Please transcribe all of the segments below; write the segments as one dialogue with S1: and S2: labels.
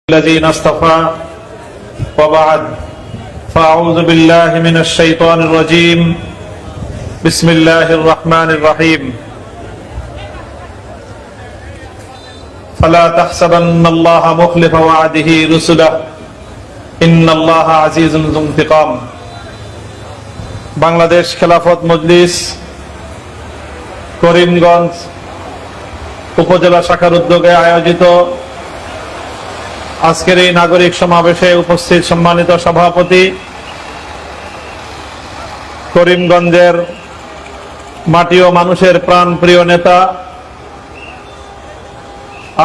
S1: الذين اصطفى وبعد فأعوذ بالله من الشيطان الرجيم بسم الله الرحمن الرحيم فلا تحسبن الله مخلف وعده رسله إن الله عزيز ذو انتقام বাংলাদেশ খেলাফত মজলিস করিমগঞ্জ উপজেলা শাখার উদ্যোগে আয়োজিত আজকের এই নাগরিক সমাবেশে উপস্থিত সম্মানিত সভাপতি, করিমগঞ্জের মাটি ও মানুষের প্রাণপ্রিয় নেতা,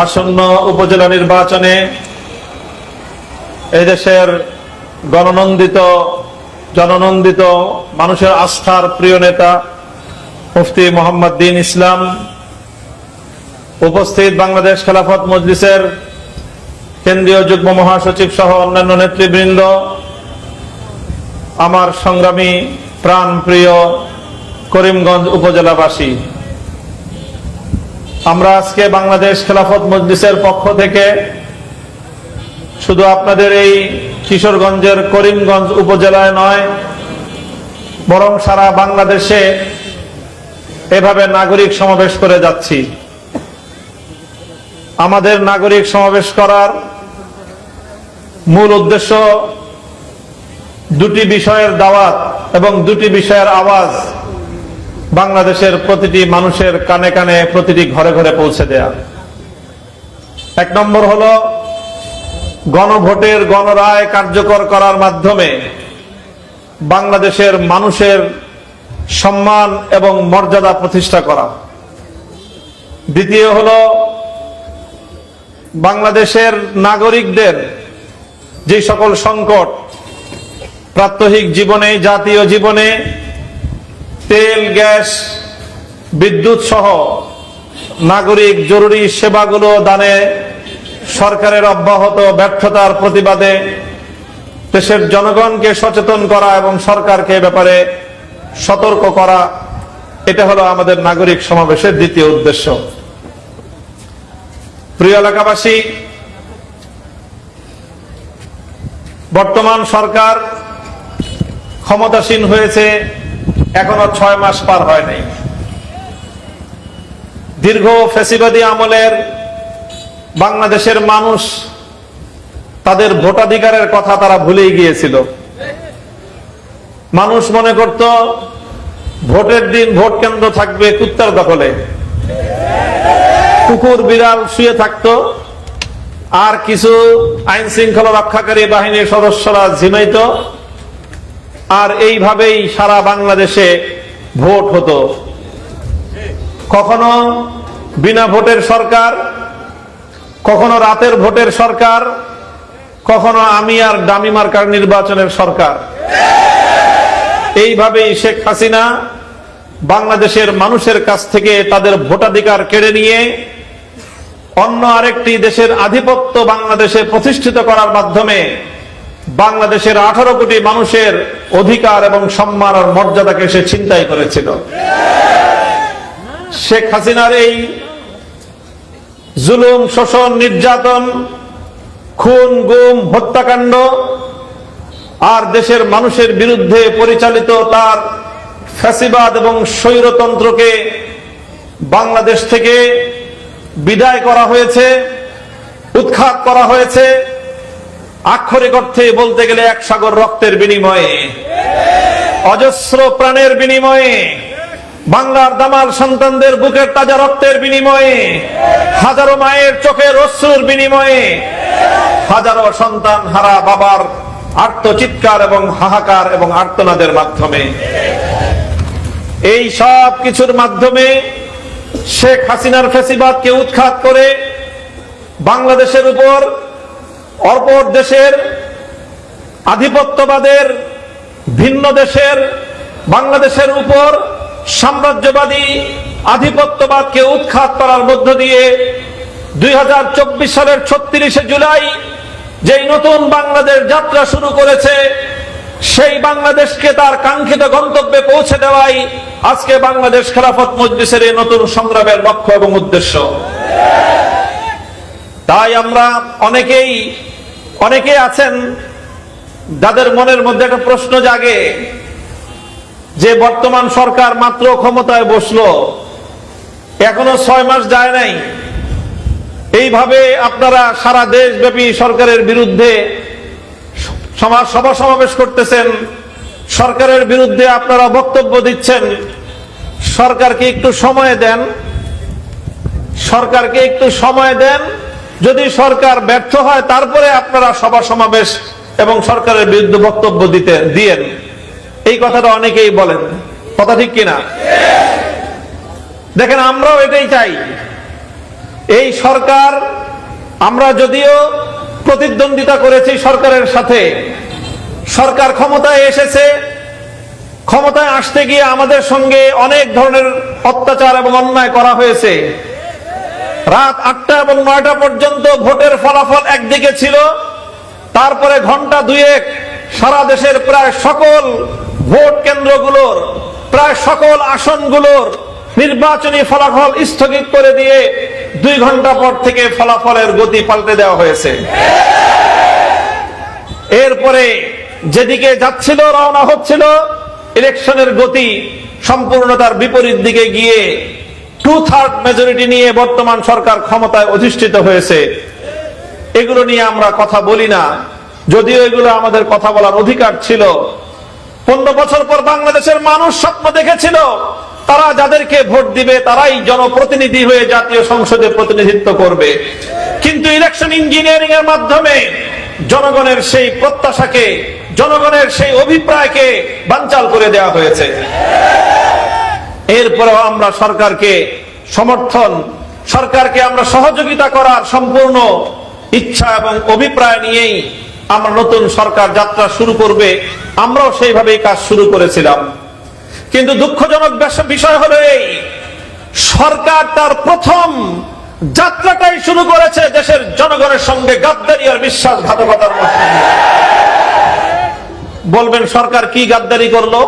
S1: আসন্ন উপজেলা নির্বাচনে এই দেশের জননন্দিত মানুষের আস্থার প্রিয় নেতা মুফতি মোহাম্মদ দ্বীন ইসলাম, উপস্থিত বাংলাদেশ খেলাফত মজলিসের কেন্দ্রীয় যুগ্ম মহাসচিব সহ অন্যান্য নেতৃবৃন্দ, আমার সংগ্রামী প্রাণপ্রিয় করিমগঞ্জ উপজেলাবাসী, আমরা আজকে বাংলাদেশ খেলাফত মজলিসের পক্ষ থেকে শুধু আপনাদের এই কিশোরগঞ্জের করিমগঞ্জ উপজেলায় নয়, বরং সারা বাংলাদেশে এভাবে নাগরিক সমাবেশ করে যাচ্ছি। আমাদের নাগরিক সমাবেশ করার মূল উদ্দেশ্য দুটি বিষয়ের দাওয়াত এবং দুটি বিষয়ের আওয়াজ বাংলাদেশের প্রতিটি মানুষের কানে কানে, প্রতিটি ঘরে ঘরে পৌঁছে দেয়া। এক নম্বর হলো গণভোটের গণরায় কার্যকর করার মাধ্যমে বাংলাদেশের মানুষের সম্মান এবং মর্যাদা প্রতিষ্ঠা করা। দ্বিতীয় হলো বাংলাদেশের নাগরিকদের যে সকল সংকট প্রাত্যহিক জীবনে, জাতীয় জীবনে তেল, গ্যাস, বিদ্যুৎ সহ নাগরিক জরুরি সেবাগুলো দানে সরকারের অব্যাহত ব্যর্থতার প্রতিবাদে দেশের জনগণকে সচেতন করা এবং সরকারকে ব্যাপারে সতর্ক করা, এটা হলো আমাদের নাগরিক সমাবেশের দ্বিতীয় উদ্দেশ্য। প্রিয় এলাকাবাসী, বর্তমান সরকার ক্ষমতাসীন হয়েছে এখনো 6 মাস পার হয় নাই। দীর্ঘ ফ্যাসিবাদী আমলের বাংলাদেশের মানুষ তাদের ভোটাধিকারের কথা তারা ভুলেই গিয়েছিল। মানুষ মনে করত ভোটের দিন ভোট কেন্দ্র থাকবে কুত্তার দখলে, কুকুর বিড়াল শুয়ে থাকতো, আর কিছু আইন শৃঙ্খলা রক্ষাকারী বাহিনীর সদস্যরা ঝিমাইত, আর এইভাবেই সারা বাংলাদেশে ভোট হতো। কখনো বিনা ভোটের সরকার, কখনো রাতের ভোটের সরকার, কখনো আমি আর ডামি মার্কার নির্বাচনের সরকার। এইভাবেই শেখ হাসিনা বাংলাদেশের মানুষের কাছ থেকে তাদের ভোটাধিকার কেড়ে নিয়ে অন্য আরেকটি দেশের আধিপত্য বাংলাদেশে প্রতিষ্ঠিত করার মাধ্যমে বাংলাদেশের 18 কোটি মানুষের অধিকার এবং সম্মান আর মর্যাদাকে সে ছিনতাই করেছিল। শেখ হাসিনার এই জুলুম, শোষণ, নির্যাতন, খুন, গুম, হত্যাকাণ্ড আর দেশের মানুষের বিরুদ্ধে পরিচালিত তার ফ্যাসিবাদ এবং স্বৈরতন্ত্রকে বাংলাদেশ থেকে বিদায় করা হয়েছে, উৎখাত করা হয়েছে, আক্ষরিক অর্থে বলতে গেলে 1 সাগর রক্তের বিনিময়ে, অজস্র প্রাণের বিনিময়ে, বাংলার দামাল সন্তানদের বুকের তাজা রক্তের বিনিময়ে, হাজারো মায়ের চোখের অশ্রুর বিনিময়ে, হাজারো সন্তান হারা বাবার আর্তচিৎকার এবং হাহাকার এবং আর্তনাদের মাধ্যমে, এই সব কিছুর মাধ্যমে শেখ হাসিনার ফ্যাসিবাদকে উৎখাত করে বাংলাদেশের উপর অপর দেশের আধিপত্যবাদের, ভিন্ন দেশের বাংলাদেশের উপর সাম্রাজ্যবাদী আধিপত্যবাদকে উৎখাত করার মধ্য দিয়ে 2024 সালের 36শে জুলাই যেই নতুন বাংলাদেশ যাত্রা শুরু করেছে, সেই বাংলাদেশকে তার কাঙ্ক্ষিত গন্তব্যে পৌঁছে দেওয়াই আজকে বাংলাদেশ খেলাফত মজলিসের এই নতুন সংগ্রামের লক্ষ্য এবং উদ্দেশ্য। তাই আমরা অনেকেই অনেকে আছেন যাদের মনের মধ্যে একটা প্রশ্ন জাগে যে বর্তমান সরকার মাত্র ক্ষমতায় বসলো, এখনো 6 মাস যায় নাই, এইভাবে আপনারা সারা দেশব্যাপী সরকারের বিরুদ্ধে সভা সমাবেশ করতেছেন, সরকারের বিরুদ্ধে আপনারা বক্তব্য দিচ্ছেন। সরকারকে একটু সময় দেন, সরকারকে একটু সময় দেন। যদি সরকার ব্যর্থ হয় তারপরে আপনারা সভা সমাবেশ এবং সরকারের বিরুদ্ধে বক্তব্য দিয়েন। এই কথাটা অনেকেই বলেন, কথা ঠিক কিনা? দেখেন, আমরাও এটাই চাই। এই সরকার, আমরা যদিও প্রতিদ্বন্দ্বিতা করেছি সরকারের সাথে, সরকার ক্ষমতায় এসেছে, ক্ষমতায় আসতে গিয়ে আমাদের সঙ্গে অনেক ধরনের অত্যাচার এবং অন্যায় করা হয়েছে। রাত 8টা এবং 9টা পর্যন্ত ভোটের ফলাফল একদিকে ছিল, তারপরে ঘন্টা 2 সারা দেশের প্রায় সকল ভোট কেন্দ্রগুলোর, প্রায় সকল আসনগুলোর নির্বাচনী ফলাফল স্থগিত করে দিয়ে 2 ঘন্টা পর থেকে ফলাফলের গতি পাল্টে দেওয়া হয়েছে। এরপরে যেদিকে যাচ্ছিল, রওনা হচ্ছিল, ইলেকশনের গতি সম্পূর্ণ তার বিপরীত দিকে গিয়ে 2/3 মেজরিটি নিয়ে বর্তমান সরকার ক্ষমতায় অধিষ্ঠিত হয়েছে। এগুলো নিয়ে আমরা কথা বলি না, যদিও এগুলো আমাদের কথা বলার অধিকার ছিল। 15 বছর পর বাংলাদেশের মানুষ স্বপ্ন দেখেছিল তারা যাদেরকে ভোট দিবে তারাই জনপ্রতিনিধি হয়ে জাতীয় সংসদে প্রতিনিধিত্ব করবে, কিন্তু ইলেকশন ইঞ্জিনিয়ারিং এর মাধ্যমে জনগণের সেই প্রত্যাশাকে, জনগণের সেই অভিপ্রায়কে বানচাল করে দেওয়া হয়েছে। এরপরেও আমরা সরকারকে সমর্থন, সরকারকে আমরা সহযোগিতা করার সম্পূর্ণ ইচ্ছা এবং অভিপ্রায় নিয়েই আমরা নতুন সরকার যাত্রা শুরু করবে, আমরাও সেইভাবেই কাজ শুরু করেছিলাম। কিন্তু দুঃখজনক বিষয় হলো এই, সরকার তার প্রথম যাত্রাটাই শুরু করেছে দেশের জনগণের সঙ্গে গাদ্দারি আর বিশ্বাসঘাতকতার মধ্যে। বলবেন সরকার কি গাদ্দারি করলো,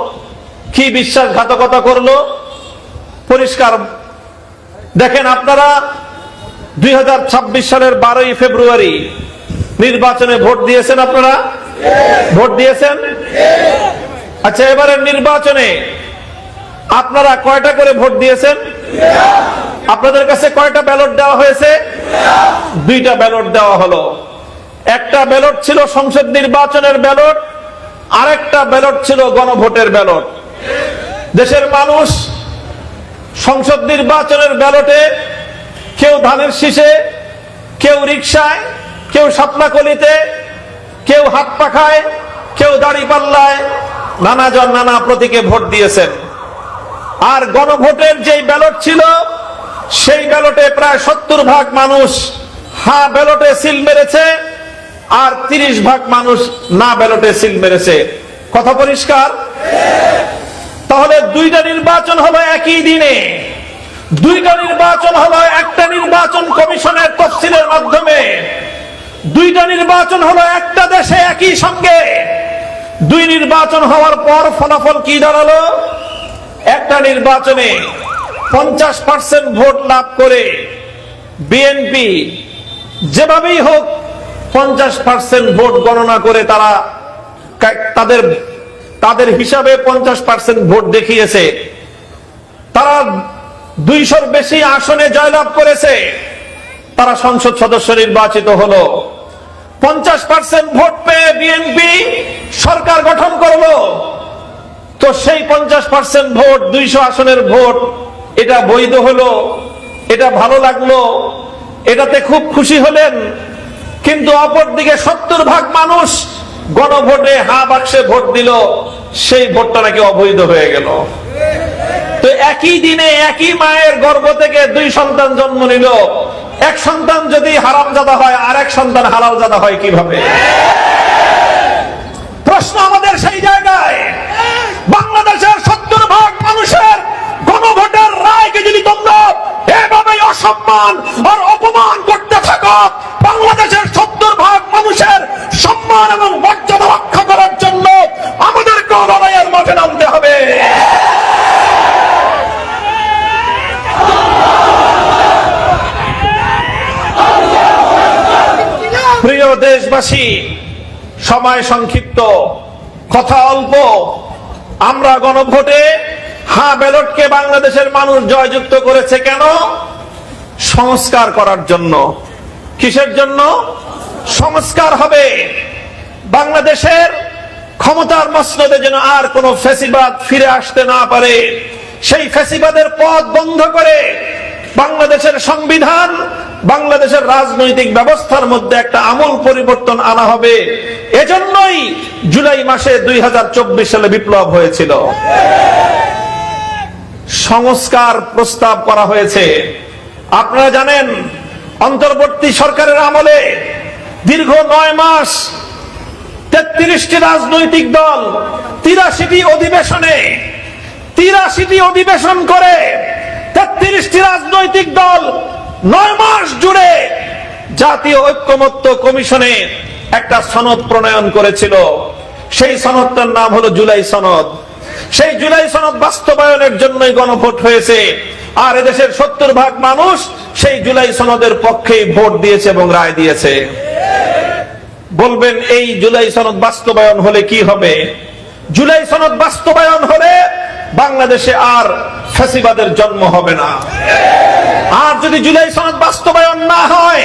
S1: কি বিশ্বাসঘাতকতা করলো? পরিষ্কার দেখেন, আপনারা 2026 সালের 12ই ফেব্রুয়ারি নির্বাচনে ভোট দিয়েছেন, আপনারা ভোট দিয়েছেন। আচ্ছা, এবারের নির্বাচনে আপনারা কয়টা করে ভোট দিয়েছেন? আপনাদের কাছে কয়টা ব্যালট দেওয়া হয়েছে? 2টা ব্যালট দেওয়া হলো। একটা ব্যালট ছিল সংসদ নির্বাচনের ব্যালট, আরেকটা ব্যালট ছিল গণভোটের ব্যালট। দেশের মানুষ সংসদ নির্বাচনের ব্যালটে কেউ ধানের শীষে, কেউ রিকশায়, কেউ শাপলাকলিতে, কেউ হাত পাখায়, কেউ দাড়িপাল্লায়, নানাজন নানা প্রতীকে ভোট দিয়েছেন। আর গণভোটের যেই ব্যালট ছিল সেই ব্যালটে প্রায় 70% মানুষ হ্যাঁ ব্যালটে সিল মেরেছে, আর 30% মানুষ না ব্যালটে সিল মেরেছে। কথা পরিষ্কার? তাহলে 2টা নির্বাচন হলো একই দিনে, 2টা নির্বাচন হলো একটা নির্বাচন কমিশনের তফসিলের মাধ্যমে, 2টা নির্বাচন হলো একটা দেশে একই সঙ্গে। 2 নির্বাচন হওয়ার পর ফলাফল কি দাঁড়ালো? একটা নির্বাচনে 50% ভোট লাভ করে বিএনপি যেভাবেই হোক 50% ভোট গণনা করে তারা তাদের হিসাবে 50% ভোট দেখিয়েছে। তারা 200-র বেশি আসনে জয়লাভ করেছে, তারা সংসদ সদস্য নির্বাচিত হলো। 50% ভোট পেয়ে বিএনপি সরকার গঠন করলো। তো সেই 50% ভোট, 200 আসনের ভোট, এটা বৈধ হলো, এটা ভালো লাগলো, এটাতে খুব খুশি হলেন। কিন্তু অপরদিকে 70% মানুষ গণভোটে হা বাক্সে ভোট দিল, সেই ভোটটা নাকি অবৈধ হয়ে গেল। তো একই দিনে একই মায়ের গর্ভ থেকে 2 সন্তান জন্ম নিল, এক সন্তান যদি হারামজাদা হয় আর এক সন্তান হালালজাদা হয় কিভাবে? প্রশ্ন আমাদের সেই জায়গায়। বাংলাদেশের 70% মানুষের গণভোটের রায়কে যদি তোমরা এভাবেই অসম্মান আর অপমান করতে থাকো, বাংলাদেশের 70% মানুষের সম্মান এবং মর্যাদা রক্ষা করার জন্য আমাদেরকে লড়াইয়ের মাঠে নামতে হবে। প্রিয় দেশবাসী, দেশবাসী, সময় সংক্ষিপ্ত, কথা অল্প। আমরা গণভোটে হ্যাঁ ব্যালটকে বাংলাদেশের মানুষ জয়যুক্ত করেছে কেন? সংস্কার করার জন্য। কিসের জন্য? সংস্কার হবে। বাংলাদেশের ক্ষমতার মসনদে যেন আর কোন ফ্যাসিবাদ ফিরে আসতে না পারে, সেই ফ্যাসিবাদের পথ বন্ধ করে বাংলাদেশের সংবিধান, বাংলাদেশের রাজনৈতিক ব্যবস্থার মধ্যে একটা আমূল পরিবর্তন আনা হবে। এজন্যই জুলাই মাসে 2024 সালে বিপ্লব হয়েছিল। সংস্কার প্রস্তাব করা হয়েছে। আপনারা জানেন, অন্তর্বর্তী সরকারের আমলে দীর্ঘ 9 মাস 33টি রাজনৈতিক দল 83টি অধিবেশন করে 33টি রাজনৈতিক দল 9 মাস জুড়ে জাতীয় ঐক্যমত্য কমিশনে একটা সনদ প্রণয়ন করেছিল। সেই সনদটার নাম হলো জুলাই সনদ। সেই জুলাই সনদ বাস্তবায়নের জন্যই গণভোট হয়েছে। আর এদেশের 70% মানুষ সেই জুলাই সনদের পক্ষেই ভোট দিয়েছে এবং রায় দিয়েছে। বলবেন এই জুলাই সনদ বাস্তবায়ন হলে কি হবে? জুলাই সনদ বাস্তবায়ন হলে বাংলাদেশে আর ফ্যাসিবাদের জন্ম হবে না। আর যদি জুলাই সনদ বাস্তবায়ন না হয়,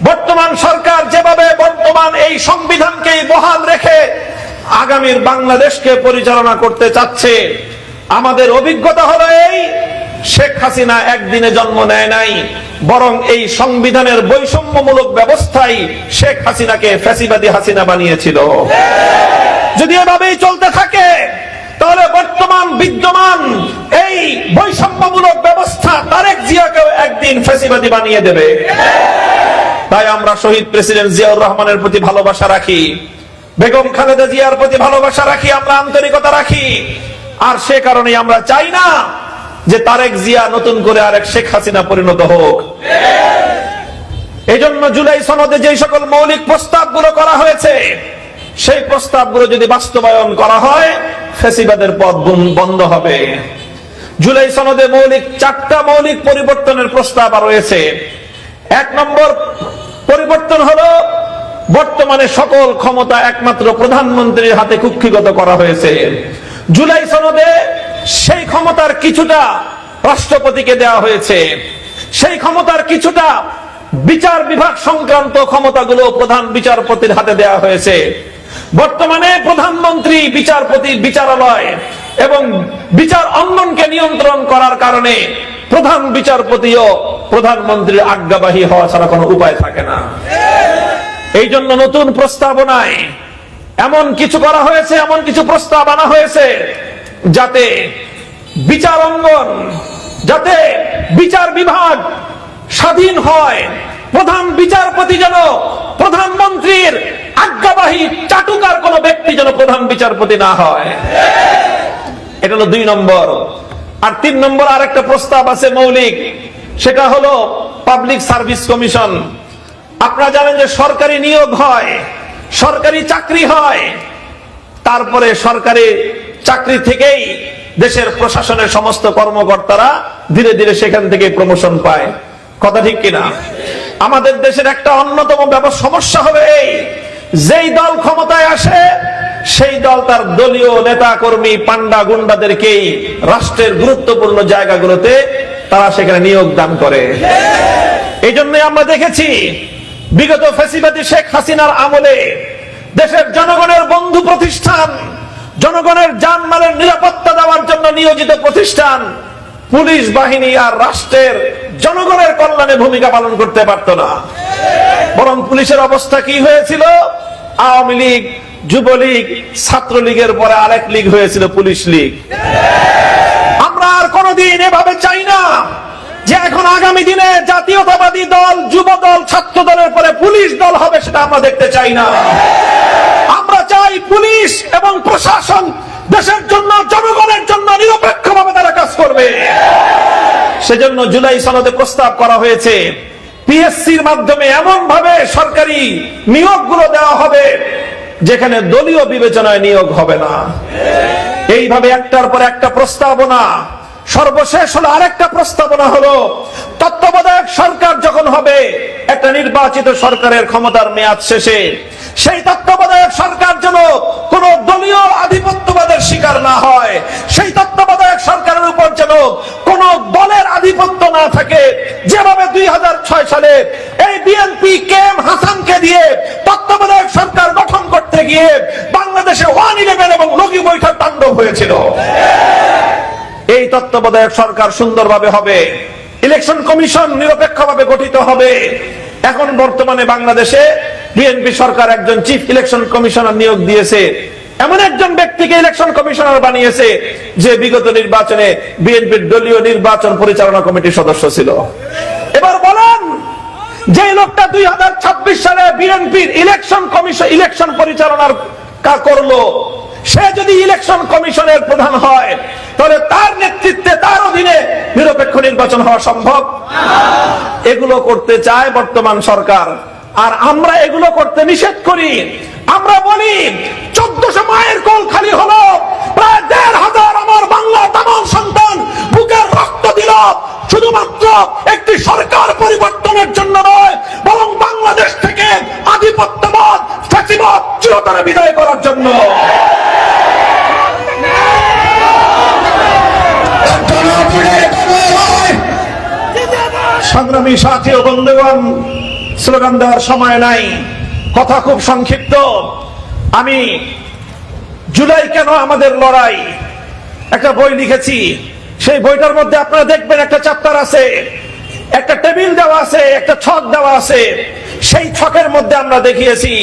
S1: বর্তমান সরকার যেভাবে বর্তমান এই সংবিধানকেই বহাল রেখে আগামীর বাংলাদেশকে পরিচালনা করতে চাচ্ছে, আমাদের অভিজ্ঞতা হলো এই, শেখ হাসিনা একদিনে জন্ম নেয় নাই, বরং এই সংবিধানের বৈষম্যমূলক ব্যবস্থাই শেখ হাসিনাকে ফ্যাসিবাদী হাসিনা বানিয়েছিল। যদি এভাবেই চলতে থাকে, তাহলে বর্তমান বিদ্যমান এই বৈষম্যমূলক ব্যবস্থা তারেক জিয়াকেও একদিন ফ্যাসিবাদী বানিয়ে দেবে। তাই আমরা শহীদ প্রেসিডেন্ট জিয়াউর রহমানের প্রতি ভালোবাসা রাখি, বেগম খালেদা জিয়ার প্রতি ভালোবাসা রাখি, আমরা আন্তরিকতা রাখি। আর সে কারণে আমরা চাই না যে তারেক জিয়া নতুন করে আরেক শেখ হাসিনা পরিণত হোক। এজন্য জুলাই সনদে যে সকল মৌলিক প্রস্তাবগুলো করা হয়েছে, সেই প্রস্তাবগুলো যদি বাস্তবায়ন করা হয়, ফ্যাসিবাদের পথ বন্ধ হবে। জুলাই সনদে 4টা মৌলিক পরিবর্তনের প্রস্তাব রয়েছে। 1 নম্বর পরিবর্তন হলো, বর্তমানে সকল ক্ষমতা একমাত্র প্রধানমন্ত্রীর হাতে কুক্ষিগত করা হয়েছে। জুলাই সনদে সেই ক্ষমতার কিছুটা রাষ্ট্রপতিকে দেওয়া হয়েছে, সেই ক্ষমতার কিছুটা বিচার বিভাগ সংক্রান্ত ক্ষমতাগুলো প্রধান বিচারপতির হাতে দেওয়া হয়েছে। বর্তমানে প্রধানমন্ত্রী বিচারপতি, বিচারালয় এবং বিচার অঙ্গনকে নিয়ন্ত্রণ করার কারণে প্রধান বিচারপতিও প্রধানমন্ত্রীর আজ্ঞাবাহী হওয়া ছাড়া কোনো উপায় থাকে না। এই জন্য নতুন প্রস্তাবনায় এমন কিছু করা হয়েছে, এমন কিছু প্রস্তাব আনা হয়েছে যাতে বিচার অঙ্গন, যাতে বিচার বিভাগ স্বাধীন হয়। প্রধান বিচারপতি যেন প্রধানমন্ত্রীর আজ্ঞাবাহী চাটুকার কোন ব্যক্তি যেন প্রধান বিচারপতি না হয়। এটা হলো 2 নম্বর। আর 3 নম্বর আরেকটা প্রস্তাব আছে মৌলিক, সেটা হলো পাবলিক সার্ভিস কমিশন। আপনারা জানেন যে সরকারি নিয়োগ হয়, সরকারি চাকরি হয়, তারপরে সরকারি চাকরি থেকেই দেশের প্রশাসনের সমস্ত কর্মকর্তারা ধীরে ধীরে সেখান থেকে প্রমোশন পায়। কথা ঠিক কিনা? আমাদের দেশের একটা অন্যতম সমস্যা হবে এই, যেই দল ক্ষমতায় আসে সেই দল তার দলীয় নেতা কর্মী পান্ডা গুন্ডাদেরকেই রাষ্ট্রের গুরুত্বপূর্ণ জায়গাগুলোতে তারা সেখানে নিয়োগ দান করে। এই জন্য আমরা দেখেছি বিগত ফ্যাসিবাদী শেখ হাসিনার আমলে দেশের জনগণের বন্ধু প্রতিষ্ঠান, জনগণের জানমালের নিরাপত্তা দেওয়ার জন্য নিয়োজিত প্রতিষ্ঠান, পুলিশ বাহিনী আর রাষ্ট্রের জনগণের কল্যাণে ভূমিকা পালন করতে পারত না। বরং পুলিশের অবস্থা কি হয়েছিল? আওয়ামী লীগ, যুবলীগ, ছাত্রলীগের পরে আরেক লীগ হয়েছিল পুলিশ লীগ। আমরা আর কোনদিন এভাবে চাই না যে এখন আগামী দিনে জাতীয়তাবাদী দল, যুব দল, ছাত্র দলের পরে পুলিশ দল হবে, সেটা আমরা দেখতে চাই না। আমরা চাই পুলিশ এবং প্রশাসন দেশের জন্য, জনগণের জন্য নিরপেক্ষভাবে তারা কাজ করবে। সেজন্য জুলাই সনদে প্রস্তাব করা হয়েছে পিএসসির মাধ্যমে এমন ভাবে সরকারি নিয়োগগুলো দেওয়া হবে যেখানে দলীয় বিবেচনায় নিয়োগ হবে না। এইভাবে একটার পর একটা প্রস্তাবনা সর্বশেষ হলো আরেকটা প্রস্তাবনা হলো, তত্ত্বাবধায়ক সরকার যখন হবে, একটা নির্বাচিত সরকারের ক্ষমতার মেয়াদ শেষে সেই তত্ত্বাবধায়ক সরকার যেন কোন দলীয় আধিপত্যবাদের শিকার না হয়, সেই তত্ত্বাবধায়ক সরকারের উপর যেন কোন দলের আধিপত্য না থাকে। যেভাবে 2006 সালে এই বিএনপি কেএম হাসানকে দিয়ে তত্ত্বাবধায়ক সরকার গঠন করতে গিয়ে বাংলাদেশে 111 এবং লগি বৈঠক তাণ্ডব হয়েছিল, এই তত্ত্বাবধায়ক সরকার সুন্দরভাবে হবে, ইলেকশন কমিশন নিরপেক্ষভাবে গঠিত হবে। এখন বর্তমানে বাংলাদেশে বিএনপি সরকার একজন চিফ ইলেকশন কমিশনার নিয়োগ দিয়েছে, এমন একজন ব্যক্তিকে ইলেকশন কমিশনার বানিয়েছে যে বিগত নির্বাচনে বিএনপির দলীয় নির্বাচন পরিচালনা কমিটির সদস্য ছিল। এবার বলেন, যে লোকটা 2026 সালে বিএনপির ইলেকশন পরিচালনার করলো, সে যদি ইলেকশন কমিশনের প্রধান হয়, তাহলে তার নেতৃত্বে, তার অধীনে নিরপেক্ষ নির্বাচন হওয়া সম্ভব? এগুলো করতে চায় বর্তমান সরকার, আর আমরা এগুলো করতে নিষেধ করি। আমরা বলি 1400 মায়ের কোল খালি হলো, প্রায় 1500 আমার বাংলা তামাম সন্তান বুকের রক্ত দিল, শুধুমাত্র একটি সরকার পরিবর্তনের জন্য নয়, বরং বাংলাদেশ থেকে আধিপত্যবাদ, ফ্যাসিবাদ চিরতরে বিদায় করার জন্য। সংগ্রামী সাথী ও বন্ধুগণ, স্লোগান দেওয়ার সময় নাই, কথা খুব সংক্ষিপ্ত। আমি জুলাই কেন আমাদের লড়াই একটা বই লিখেছি, সেই বইটার মধ্যে আপনারা দেখবেন একটা চ্যাপ্টার আছে, একটা টেবিল দেওয়া আছে, একটা ছক দেওয়া আছে। সেই ছকের মধ্যে আমরা দেখিয়েছি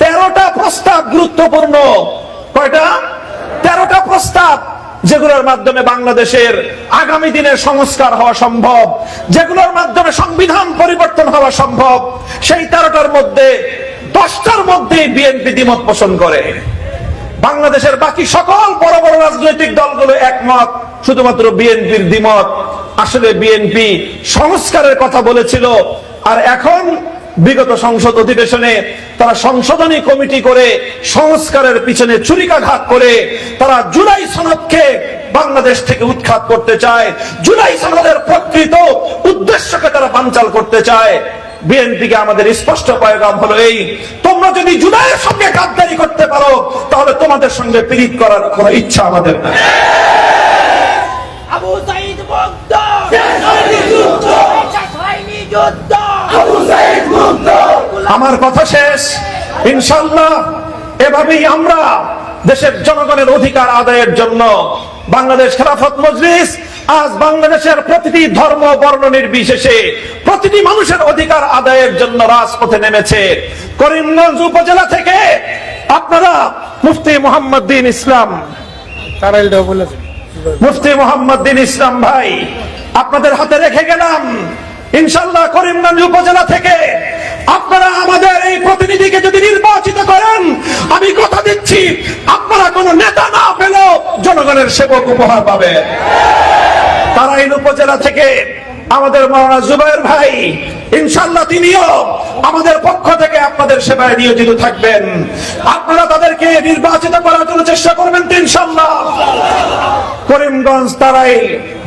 S1: 13টা প্রস্তাব গুরুত্বপূর্ণ। কয়টা? 13টা প্রস্তাব, যেগুলোর মাধ্যমে বাংলাদেশের আগামী দিনের সংস্কার হওয়া সম্ভব, যেগুলোর মাধ্যমে সংবিধান পরিবর্তন হওয়া সম্ভব। সেই 13টার মধ্যে 10টার মধ্যে বিএনপি দ্বিমত পোষণ করে। বাংলাদেশের বাকি সকল বড় বড় রাজনৈতিক দলগুলো একমত, শুধুমাত্র বিএনপির দ্বিমত। আসলে বিএনপি সংস্কারের কথা বলেছিল, আর এখন বিগত সংসদ অধিবেশনে তারা সংশোধনী কমিটি করে সংস্কারের পিছনে ছুরিকাঘাত করে তারা জুলাই সনদকে বাংলাদেশ থেকে উৎখাত করতে চায়, জুলাই সনদের প্রকৃত উদ্দেশ্যকে তারা বানচাল করতে চায়। বিএনপিকে আমাদের স্পষ্ট পয়গাম হলো এই, তোমরা যদি জুলাইয়ের সঙ্গে গাদ্দারি করতে পারো, তাহলে তোমাদের সঙ্গে পীড়িত করার কোনো ইচ্ছা আমাদের নাই।
S2: আবু সাঈদ মুক্ত, যুদ্ধ, হয়নি যুদ্ধ, আবু সাঈদ মুক্ত।
S1: আমার কথা শেষ। ইনশাআল্লাহ এভাবেই আমরা দেশের জনগণের অধিকার আদায়ের জন্য বাংলাদেশ খেলাফত মজলিস আজ বাংলাদেশের প্রতিটি ধর্ম বর্ণ নির্বিশেষে প্রতিটি মানুষের অধিকার আদায়ের জন্য রাজপথে নেমেছে। করিমগঞ্জ উপজেলা থেকে আপনারা মুফতি মোহাম্মদ দ্বীন ইসলাম, মুফতি মোহাম্মদ দ্বীন ইসলাম ভাই, আপনাদের হাতে রেখে গেলাম। ইনশাআল্লাহ করিমগঞ্জ উপজেলা থেকে আপনারা আমাদের এই প্রতিনিধিকে যদি নির্বাচিত করেন, আমি কথা দিচ্ছি আপনারা কোন নেতা না পেলেও জনগণের সেবক উপহার পাবেন। তারাইল উপজেলা থেকে আমাদের মাওলানা জুবায়ের ভাই, ইনশাআল্লাহ তিনিও আমাদের পক্ষ থেকে আপনাদের সেবায় নিয়োজিত থাকবেন। আপনারা তাদেরকে নির্বাচিত করার জন্য চেষ্টা করবেন তো ইনশাআল্লাহ। করিমগঞ্জ, তারাইল,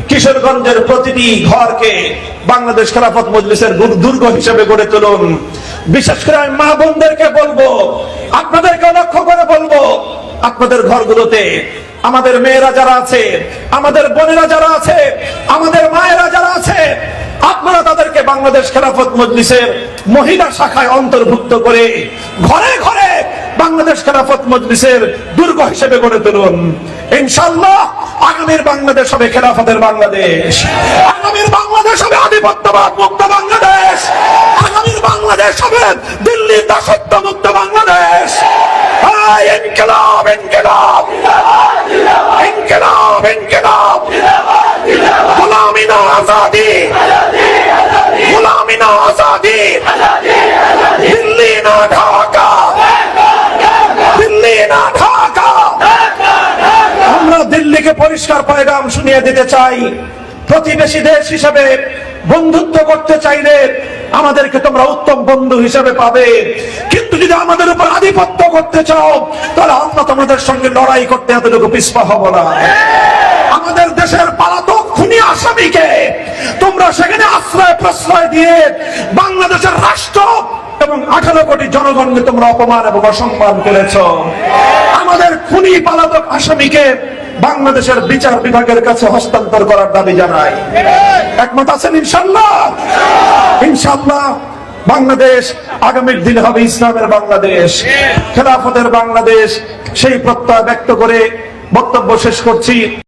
S1: কিশোরগঞ্জের প্রতিটি ঘরকে বাংলাদেশ খেলাফত মজলিসের দুর্গ হিসেবে গড়ে তুলুন। বিশেষ করে আমি মা বোনদেরকে বলবো, আপনাদেরকে লক্ষ্য করে বলবো, আপনাদের ঘরগুলোতে আমাদের মেয়েরা যারা আছে, আমাদের বোনেরা যারা আছে, আমাদের মায়েরা যারা আছে, আপনারা তাদেরকে বাংলাদেশ খেলাফত মজলিসের মহিলা শাখায় অন্তর্ভুক্ত করে ঘরে ঘরে বাংলাদেশ খেলাফত মজলিসের দুর্গ হিসেবে গড়ে তুলুন। ইনশাআল্লাহ আগামীর বাংলাদেশ হবে খেলাফতের বাংলাদেশ, আগামীর বাংলাদেশ হবে আধিপত্যবাদ মুক্ত বাংলাদেশ, আগামীর বাংলাদেশ হবে দিল্লির দাসত্ব মুক্ত বাংলাদেশ। ইনকিলাব ইনকিলাব ইনকিলাব ইনকিলাব, গোলামি না আজাদি, গোলামি না আজাদি, দিল্লি না ঢাকা, দিল্লি না ঢাকা। আমরা দিল্লিকে পরিষ্কার পয়গাম শুনিয়ে দিতে চাই, প্রতিবেশী দেশ হিসেবে বন্ধুত্ব করতে চাইলে আমাদেরকে তোমরা উত্তম বন্ধু হিসেবে পাবে, কিন্তু যদি আমাদের উপর আধিপত্য করতে চাও, তাহলে আমরা তোমাদের সঙ্গে লড়াই করতে এতটুকু পিছপা হব না। আমাদের দেশের পলাতক
S3: আসামিকে তোমরা সেখানে আশ্রয় প্রশ্রয় দিয়ে বাংলাদেশের রাষ্ট্র এবং 18 কোটি জনগণকে তোমরা অপমান এবং অসম্মান করেছ। আমাদের খুনি পলাতক আসামিকে বাংলাদেশের বিচার বিভাগের কাছে হস্তান্তর করার দাবি জানাই। একমত আছেন ইনশাআল্লাহ? ইনশাআল্লাহ বাংলাদেশ আগামীর দিনে হবে ইসলামের বাংলাদেশ, খেলাফতের বাংলাদেশ। সেই প্রত্যয় ব্যক্ত করে বক্তব্য শেষ করছি।